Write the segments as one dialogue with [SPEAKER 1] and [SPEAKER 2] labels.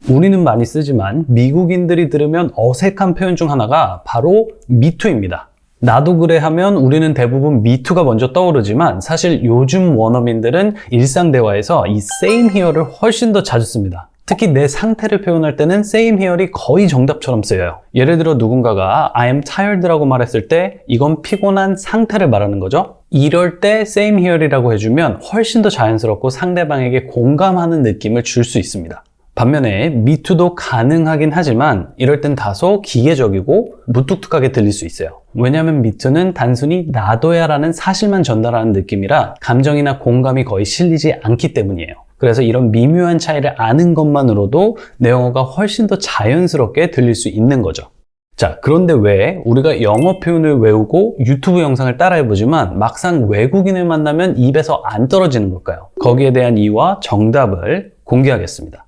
[SPEAKER 1] 우리는 많이 쓰지만 미국인들이 들으면 어색한 표현 중 하나가 바로 미투입니다. 나도 그래 하면 우리는 대부분 미투가 먼저 떠오르지만 사실 요즘 원어민들은 일상 대화에서 이 same here를 훨씬 더 자주 씁니다. 특히 내 상태를 표현할 때는 same here이 거의 정답처럼 쓰여요. 예를 들어 누군가가 I am tired라고 말했을 때 이건 피곤한 상태를 말하는 거죠. 이럴 때 same here이라고 해주면 훨씬 더 자연스럽고 상대방에게 공감하는 느낌을 줄 수 있습니다. 반면에 미투도 가능하긴 하지만 이럴 땐 다소 기계적이고 무뚝뚝하게 들릴 수 있어요. 왜냐하면 미투는 단순히 나도야 라는 사실만 전달하는 느낌이라 감정이나 공감이 거의 실리지 않기 때문이에요. 그래서 이런 미묘한 차이를 아는 것만으로도 내 영어가 훨씬 더 자연스럽게 들릴 수 있는 거죠. 자, 그런데 왜 우리가 영어 표현을 외우고 유튜브 영상을 따라해보지만 막상 외국인을 만나면 입에서 안 떨어지는 걸까요? 거기에 대한 이유와 정답을 공개하겠습니다.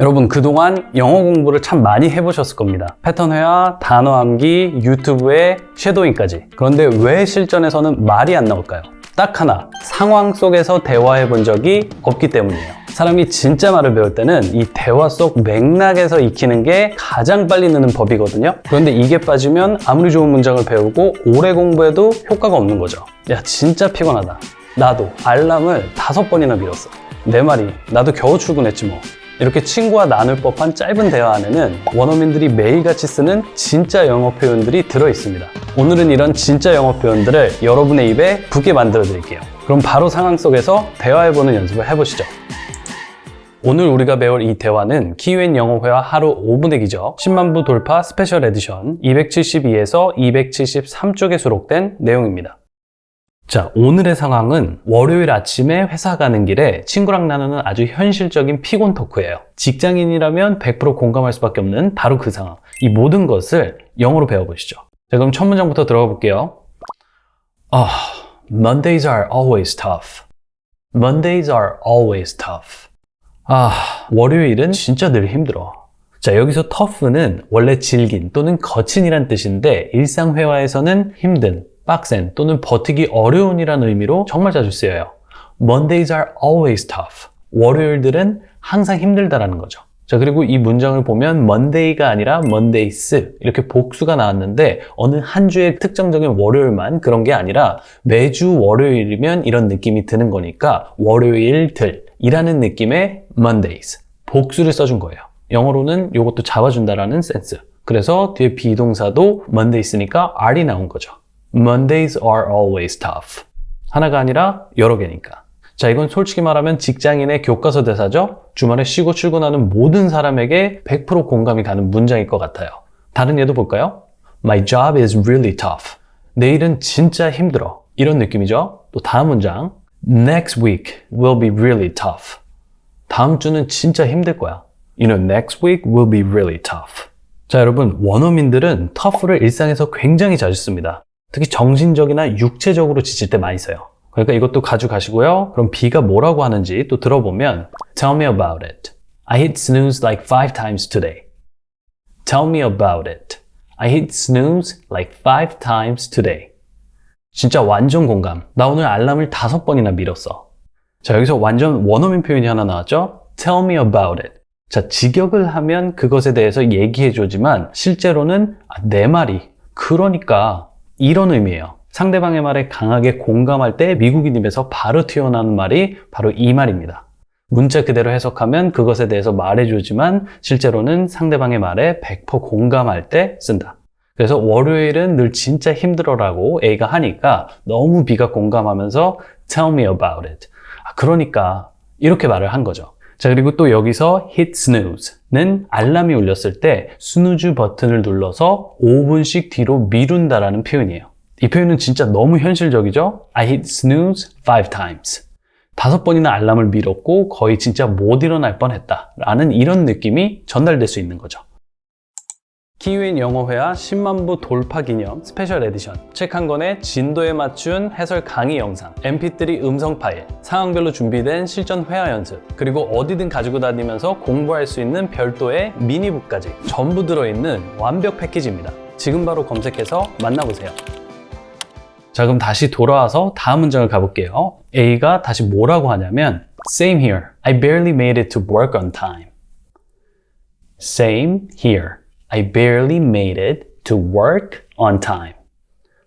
[SPEAKER 1] 여러분, 그동안 영어 공부를 참 많이 해보셨을 겁니다. 패턴 회화, 단어 암기, 유튜브에 쉐도잉까지. 그런데 왜 실전에서는 말이 안 나올까요? 딱 하나, 상황 속에서 대화해 본 적이 없기 때문이에요. 사람이 진짜 말을 배울 때는 이 대화 속 맥락에서 익히는 게 가장 빨리 느는 법이거든요. 그런데 이게 빠지면 아무리 좋은 문장을 배우고 오래 공부해도 효과가 없는 거죠. 야, 진짜 피곤하다. 나도 알람을 5번이나 밀었어. 내 말이 나도 겨우 출근했지 뭐. 이렇게 친구와 나눌 법한 짧은 대화 안에는 원어민들이 매일같이 쓰는 진짜 영어 표현들이 들어있습니다. 오늘은 이런 진짜 영어 표현들을 여러분의 입에 붙게 만들어 드릴게요. 그럼 바로 상황 속에서 대화해보는 연습을 해보시죠. 오늘 우리가 배울 이 대화는 키윈 영어 회화 하루 5분의 기적 10만 부 돌파 스페셜 에디션 272에서 273쪽에 수록된 내용입니다. 자, 오늘의 상황은 월요일 아침에 회사 가는 길에 친구랑 나누는 아주 현실적인 피곤 토크예요. 직장인이라면 100% 공감할 수밖에 없는 바로 그 상황. 이 모든 것을 영어로 배워보시죠. 자, 그럼 첫 문장부터 들어가 볼게요. Mondays are always tough. Mondays are always tough. 월요일은 진짜 늘 힘들어. 자, 여기서 tough는 원래 질긴 또는 거친이란 뜻인데 일상 회화에서는 힘든, 빡센 또는 버티기 어려운이라는 의미로 정말 자주 쓰여요. Mondays are always tough. 월요일들은 항상 힘들다라는 거죠. 자, 그리고 이 문장을 보면 Monday가 아니라 Mondays 이렇게 복수가 나왔는데 어느 한 주의 특정적인 월요일만 그런 게 아니라 매주 월요일이면 이런 느낌이 드는 거니까 월요일들이라는 느낌의 Mondays 복수를 써준 거예요. 영어로는 이것도 잡아준다라는 센스. 그래서 뒤에 비동사도 Mondays니까 R이 나온 거죠. Mondays are always tough. 하나가 아니라 여러 개니까. 자, 이건 솔직히 말하면 직장인의 교과서 대사죠? 주말에 쉬고 출근하는 모든 사람에게 100% 공감이 가는 문장일 것 같아요. 다른 예도 볼까요? My job is really tough. 내일은 진짜 힘들어. 이런 느낌이죠? 또 다음 문장. Next week will be really tough. 다음 주는 진짜 힘들 거야. You know, next week will be really tough. 자, 여러분, 원어민들은 tough를 일상에서 굉장히 자주 씁니다. 특히 정신적이나 육체적으로 지칠 때 많이 써요. 그러니까 이것도 가져가시고요. 그럼 B가 뭐라고 하는지 또 들어보면 Tell me about it. I hit snooze like 5 times today. Tell me about it. I hit snooze like 5 times today. 진짜 완전 공감. 나 오늘 알람을 5번이나 밀었어. 자, 여기서 완전 원어민 표현이 하나 나왔죠? Tell me about it. 자, 직역을 하면 그것에 대해서 얘기해주지만 실제로는 내 말이 그러니까 이런 의미예요. 상대방의 말에 강하게 공감할 때 미국인 입에서 바로 튀어나오는 말이 바로 이 말입니다. 문자 그대로 해석하면 그것에 대해서 말해주지만 실제로는 상대방의 말에 100% 공감할 때 쓴다. 그래서 월요일은 늘 진짜 힘들어라고 A가 하니까 너무 B가 공감하면서 Tell me about it. 그러니까 이렇게 말을 한 거죠. 자, 그리고 또 여기서 hit snooze는 알람이 울렸을 때 스누즈 버튼을 눌러서 5분씩 뒤로 미룬다라는 표현이에요. 이 표현은 진짜 너무 현실적이죠? I hit snooze 5 times. 5번이나 알람을 밀었고 거의 진짜 못 일어날 뻔했다 라는 이런 느낌이 전달될 수 있는 거죠. 키윈 영어회화 10만 부 돌파 기념 스페셜 에디션 책 한 권에 진도에 맞춘 해설 강의 영상, mp3 음성 파일, 상황별로 준비된 실전 회화 연습, 그리고 어디든 가지고 다니면서 공부할 수 있는 별도의 미니북까지 전부 들어있는 완벽 패키지입니다. 지금 바로 검색해서 만나보세요. 자, 그럼 다시 돌아와서 다음 문장을 가볼게요. A가 다시 뭐라고 하냐면 Same here. I barely made it to work on time. Same here. I barely made it to work on time.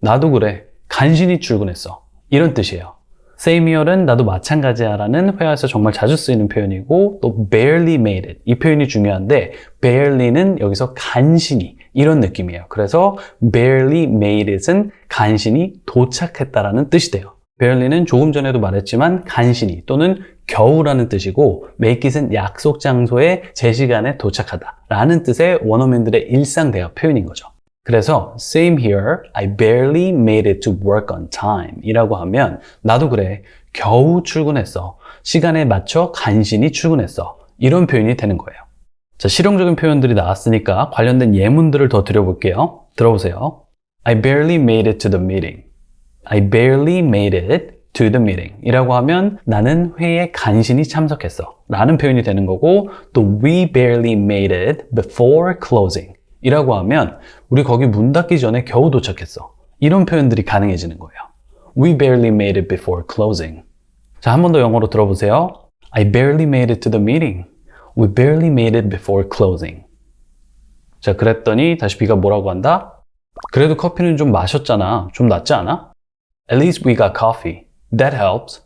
[SPEAKER 1] 나도 그래. 간신히 출근했어. 이런 뜻이에요. Same here는 나도 마찬가지야 라는 회화에서 정말 자주 쓰이는 표현이고 또 barely made it 이 표현이 중요한데 barely는 여기서 간신히 이런 느낌이에요. 그래서 barely made it은 간신히 도착했다라는 뜻이 돼요. barely는 조금 전에도 말했지만 간신히 또는 겨우라는 뜻이고 make it은 약속 장소에 제 시간에 도착하다 라는 뜻의 원어민들의 일상 대화 표현인 거죠. 그래서 same here, I barely made it to work on time 이라고 하면 나도 그래, 겨우 출근했어. 시간에 맞춰 간신히 출근했어. 이런 표현이 되는 거예요. 자, 실용적인 표현들이 나왔으니까 관련된 예문들을 더 드려볼게요. 들어보세요. I barely made it to the meeting. I barely made it to the meeting 이라고 하면 나는 회의에 간신히 참석했어 라는 표현이 되는 거고 또 we barely made it before closing 이라고 하면 우리 거기 문 닫기 전에 겨우 도착했어. 이런 표현들이 가능해지는 거예요. We barely made it before closing. 자, 한 번 더 영어로 들어보세요. I barely made it to the meeting. We barely made it before closing. 자, 그랬더니 다시 B가 뭐라고 한다? 그래도 커피는 좀 마셨잖아. 좀 낫지 않아? At least we got coffee. That helps.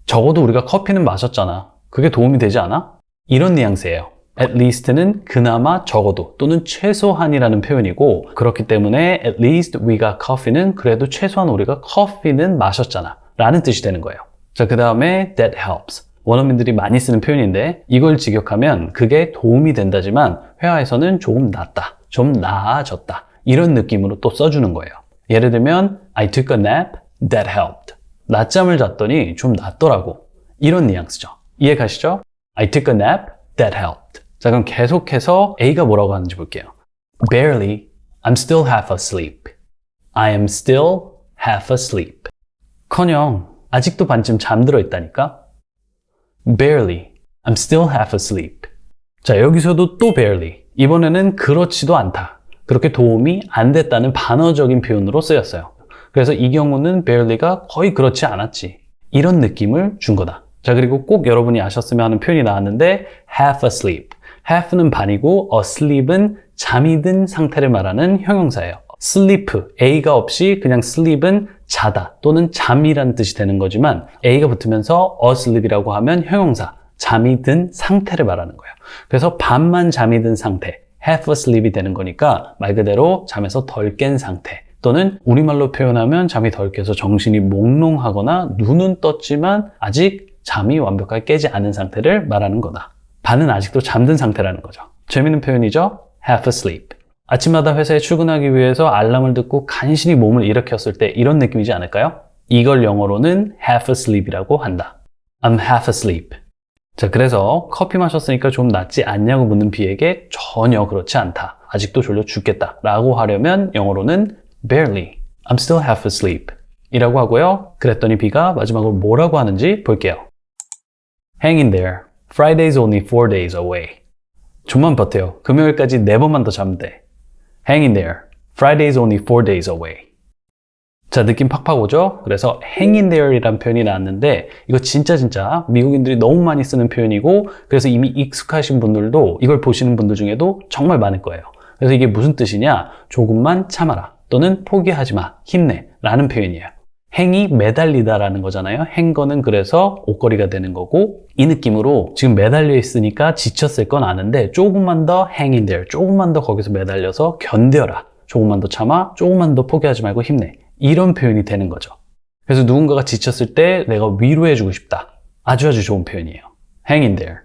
[SPEAKER 1] 적어도 우리가 커피는 마셨잖아. 그게 도움이 되지 않아? 이런 뉘앙스예요. At least는 그나마 적어도 또는 최소한이라는 표현이고 그렇기 때문에 at least we got coffee는 그래도 최소한 우리가 커피는 마셨잖아 라는 뜻이 되는 거예요. 자, 그 다음에 that helps. 원어민들이 많이 쓰는 표현인데 이걸 직역하면 그게 도움이 된다지만 회화에서는 조금 낫다, 좀 나아졌다 이런 느낌으로 또 써주는 거예요. 예를 들면 I took a nap, that helped. 낮잠을 잤더니 좀 낫더라고. 이런 뉘앙스죠. 이해 가시죠? I took a nap, that helped. 자, 그럼 계속해서 A가 뭐라고 하는지 볼게요. Barely, I'm still half asleep. I am still half asleep. 커녕 아직도 반쯤 잠들어 있다니까? Barely, I'm still half asleep. 자, 여기서도 또 barely. 이번에는 그렇지도 않다. 그렇게 도움이 안 됐다는 반어적인 표현으로 쓰였어요. 그래서 이 경우는 barely가 거의 그렇지 않았지. 이런 느낌을 준 거다. 자, 그리고 꼭 여러분이 아셨으면 하는 표현이 나왔는데 half asleep. half는 반이고 asleep은 잠이 든 상태를 말하는 형용사예요. sleep, A가 없이 그냥 sleep은 자다 또는 잠이란 뜻이 되는 거지만 A가 붙으면서 asleep이라고 하면 형용사, 잠이 든 상태를 말하는 거예요. 그래서 반만 잠이 든 상태, half asleep이 되는 거니까 말 그대로 잠에서 덜 깬 상태 또는 우리말로 표현하면 잠이 덜 깨서 정신이 몽롱하거나 눈은 떴지만 아직 잠이 완벽하게 깨지 않은 상태를 말하는 거다. 반은 아직도 잠든 상태라는 거죠. 재밌는 표현이죠? half asleep. 아침마다 회사에 출근하기 위해서 알람을 듣고 간신히 몸을 일으켰을 때 이런 느낌이지 않을까요? 이걸 영어로는 half asleep이라고 한다. I'm half asleep. 자, 그래서 커피 마셨으니까 좀 낫지 않냐고 묻는 B에게 전혀 그렇지 않다. 아직도 졸려 죽겠다. 라고 하려면 영어로는 barely. I'm still half asleep. 이라고 하고요. 그랬더니 B가 마지막으로 뭐라고 하는지 볼게요. Hang in there. Friday's only 4 days away. 좀만 버텨요. 금요일까지 4번만 더 자면 돼. Hang in there. Friday's only 4 days away. 자, 느낌 팍팍 오죠? 그래서 hang in there이라는 표현이 나왔는데 이거 진짜 미국인들이 너무 많이 쓰는 표현이고 그래서 이미 익숙하신 분들도 이걸 보시는 분들 중에도 정말 많을 거예요. 그래서 이게 무슨 뜻이냐? 조금만 참아라 또는 포기하지 마, 힘내 라는 표현이에요. 행이 매달리다라는 거잖아요. 행거는 그래서 옷걸이가 되는 거고 이 느낌으로 지금 매달려 있으니까 지쳤을 건 아는데 조금만 더 hang in there, 조금만 더 거기서 매달려서 견뎌라. 조금만 더 참아, 조금만 더 포기하지 말고 힘내. 이런 표현이 되는 거죠. 그래서 누군가가 지쳤을 때 내가 위로해주고 싶다. 아주 좋은 표현이에요. hang in there.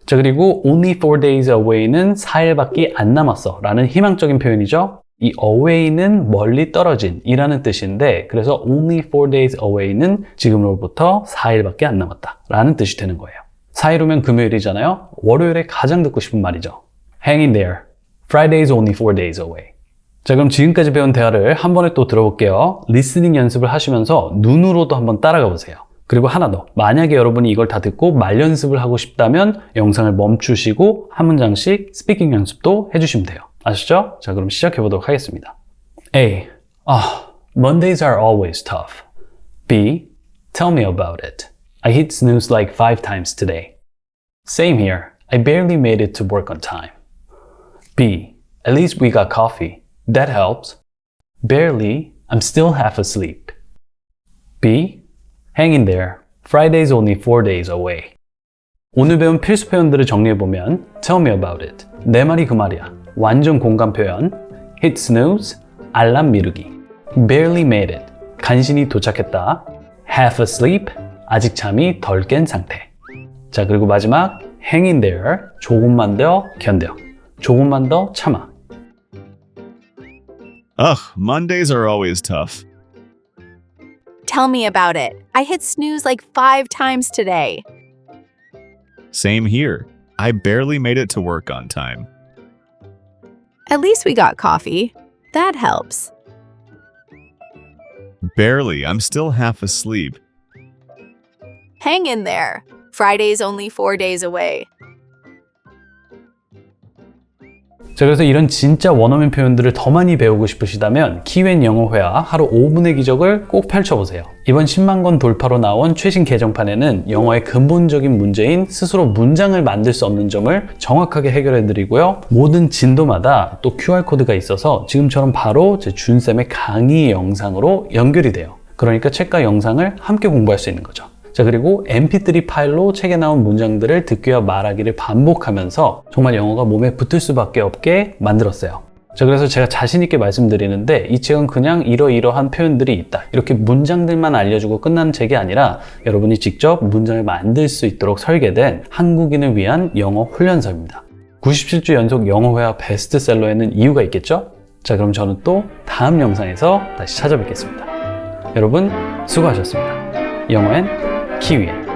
[SPEAKER 1] 자, 그리고 only 4 days away는 4일밖에 안 남았어 라는 희망적인 표현이죠. 이 away는 멀리 떨어진 이라는 뜻인데 그래서 only 4 days away는 지금으로부터 4일밖에 안 남았다 라는 뜻이 되는 거예요. 4일 후면 금요일이잖아요. 월요일에 가장 듣고 싶은 말이죠. Hang in there. Friday's only 4 days away. 자, 그럼 지금까지 배운 대화를 한 번에 또 들어볼게요. 리스닝 연습을 하시면서 눈으로도 한번 따라가 보세요. 그리고 하나 더. 만약에 여러분이 이걸 다 듣고 말 연습을 하고 싶다면 영상을 멈추시고 한 문장씩 스피킹 연습도 해주시면 돼요. 아시죠? 자, 그럼 시작해 보도록 하겠습니다. A. Mondays are always tough. B. Tell me about it. I hit snooze like 5 times today. Same here. I barely made it to work on time. B. At least we got coffee. That helps. Barely. I'm still half asleep. B. Hang in there. Friday's only 4 days away. 오늘 배운 필수 표현들을 정리해보면 Tell me about it. 내 말이 그 말이야. 완전 공감 표현. Hit snooze. 알람 미루기. Barely made it. 간신히 도착했다. Half asleep. 아직 잠이 덜 깬 상태. 자, 그리고 마지막 Hang in there. 조금만 더 견뎌. 조금만 더 참아.
[SPEAKER 2] Ugh, Mondays are always tough.
[SPEAKER 3] Tell me about it. I hit snooze like 5 times today.
[SPEAKER 2] Same here. I barely made it to work on time.
[SPEAKER 3] At least we got coffee. That helps.
[SPEAKER 2] Barely. I'm still half asleep.
[SPEAKER 3] Hang in there. Friday's only 4 days away.
[SPEAKER 1] 자, 그래서 이런 진짜 원어민 표현들을 더 많이 배우고 싶으시다면 키위엔 영어회화 하루 5분의 기적을 꼭 펼쳐보세요. 이번 10만 권 돌파로 나온 최신 개정판에는 영어의 근본적인 문제인 스스로 문장을 만들 수 없는 점을 정확하게 해결해드리고요. 모든 진도마다 또 QR코드가 있어서 지금처럼 바로 제 준쌤의 강의 영상으로 연결이 돼요. 그러니까 책과 영상을 함께 공부할 수 있는 거죠. 자, 그리고 mp3 파일로 책에 나온 문장들을 듣기와 말하기를 반복하면서 정말 영어가 몸에 붙을 수밖에 없게 만들었어요. 자, 그래서 제가 자신 있게 말씀드리는데 이 책은 그냥 이러이러한 표현들이 있다, 이렇게 문장들만 알려주고 끝나는 책이 아니라 여러분이 직접 문장을 만들 수 있도록 설계된 한국인을 위한 영어 훈련서입니다. 97주 연속 영어회화 베스트셀러에는 이유가 있겠죠? 자, 그럼 저는 또 다음 영상에서 다시 찾아뵙겠습니다. 여러분 수고하셨습니다. 영어엔 키위엔